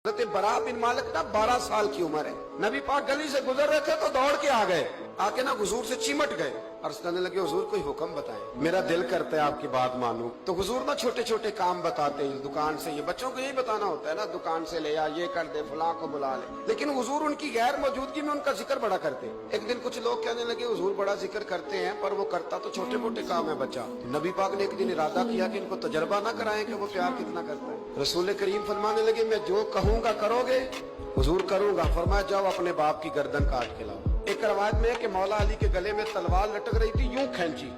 حضرت برا بن مالک نا 12 سال کی عمر ہے، نبی پاک گلی سے گزر رہے تھے تو دوڑ کے آ گئے، آ کے نا حضور سے چمٹ گئے، عرض کرنے لگے حضور کوئی حکم بتائیں، میرا دل کرتا ہے آپ کی بات مانوں۔ تو حضور نا چھوٹے چھوٹے کام بتاتے ہیں، دکان سے، یہ بچوں کو یہی بتانا ہوتا ہے نا، دکان سے لے آ، یہ کر دے، فلاں کو بلا لے، لیکن حضور ان کی غیر موجودگی میں ان کا ذکر بڑا کرتے ہیں۔ ایک دن کچھ لوگ کہنے لگے حضور بڑا ذکر کرتے ہیں پر وہ کرتا تو چھوٹے موٹے کام ہے بچہ۔ نبی پاک نے ایک دن ارادہ کیا کہ ان کو تجربہ نہ کرائیں کہ وہ پیار کتنا کرتا ہے۔ رسول کریم فرمانے لگے میں جو کہوں گا کرو گے؟ حضور کروں گا۔ فرمایا جاؤ اپنے باپ کی گردن کاٹ کے لاؤ۔ ایک روایت میں ہے کہ مولا علی کے گلے میں تلوار لٹک رہی تھی، یوں کھینچی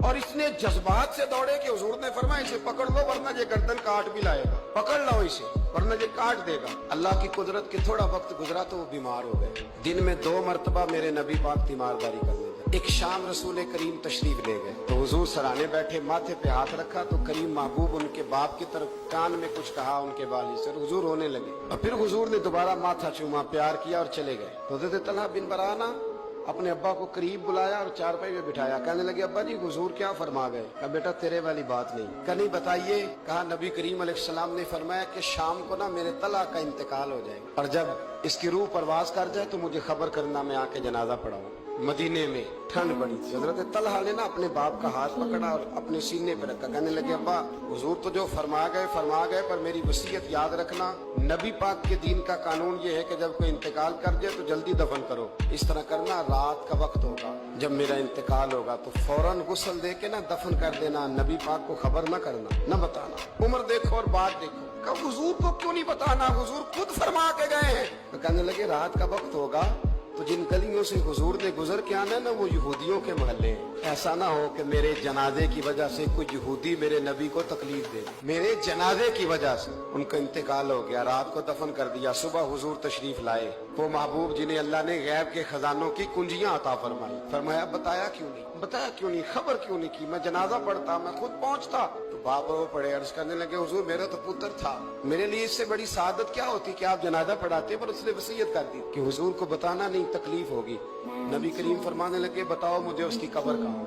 اور اس نے جذبات سے دوڑے کہ حضور نے فرمایا اسے پکڑ لو ورنہ یہ گردن کاٹ بھی لائے گا، پکڑ لو اسے ورنہ یہ کاٹ دے گا۔ اللہ کی قدرت کے تھوڑا وقت گزرا تو وہ بیمار ہو گئے۔ دن میں 2 مرتبہ میرے نبی پاک تیمارداری کرنے گئے۔ ایک شام رسول کریم تشریف لے گئے تو حضور سرانے بیٹھے، ماتھے پہ ہاتھ رکھا تو کریم محبوب ان کے باپ کی طرف کان میں کچھ کہا ان کے والی سے، حضور رونے لگے اور پھر حضور نے دوبارہ ماتھا چوما، پیار کیا اور چلے گئے۔ تو حضرت طلحہ بن برانا اپنے ابا کو قریب بلایا اور چارپائی میں بٹھایا، کہنے لگے ابا جی حضور کیا فرما گئے؟ کہا بیٹا تیرے والی بات نہیں۔ کہا نہیں بتائیے؟ کہا نبی کریم علیہ السلام نے فرمایا کہ شام کو نا میرے طلحہ کا انتقال ہو جائے گا اور جب اس کی روح پرواز کر جائے تو مجھے خبر کرنا، میں آ کے جنازہ پڑھاؤں۔ مدینے میں ٹھنڈ بڑی تھی، حضرت طلحہ نے نا اپنے باپ کا ہاتھ پکڑا اور اپنے سینے پہ رکھا، کہنے لگے ابا حضور تو جو فرما گئے پر میری وصیت یاد رکھنا، نبی پاک کے دین کا قانون یہ ہے کہ جب کوئی انتقال کر جائے تو جلدی دفن کرو۔ اس طرح کرنا، رات کا وقت ہوگا جب میرا انتقال ہوگا تو فوراً غسل دے کے نا دفن کر دینا، نبی پاک کو خبر نہ کرنا، نہ بتانا۔ عمر دیکھو اور بات دیکھو، کہ حضور کو کیوں نہیں بتانا، حضور خود فرما کے گئے ہیں۔ تو کہنے لگے رات کا وقت ہوگا تو جن گلیوں سے حضور نے گزر کے آنا ہے نا وہ یہودیوں کے محلے ہیں، ایسا نہ ہو کہ میرے جنازے کی وجہ سے کوئی یہودی میرے نبی کو تکلیف دے۔ میرے جنازے کی وجہ سے ان کا انتقال ہو گیا، رات کو دفن کر دیا، صبح حضور تشریف لائے، وہ محبوب جنہیں اللہ نے غیب کے خزانوں کی کنجیاں عطا فرمائی۔ فرمایا بتایا کیوں نہیں، خبر کیوں نہیں کی؟ میں جنازہ پڑھتا، میں خود پہنچتا۔ تو باپ رو پڑے، عرض کرنے لگے حضور میرا تو پتر تھا، میرے لیے اس سے بڑی سعادت کیا ہوتی کہ آپ جنازہ پڑھاتے، پر اس نے وصیت کر دی کہ حضور کو بتانا نہیں، تکلیف ہوگی۔ نبی کریم فرمانے لگے بتاؤ مجھے اس کی قبر کہاں؟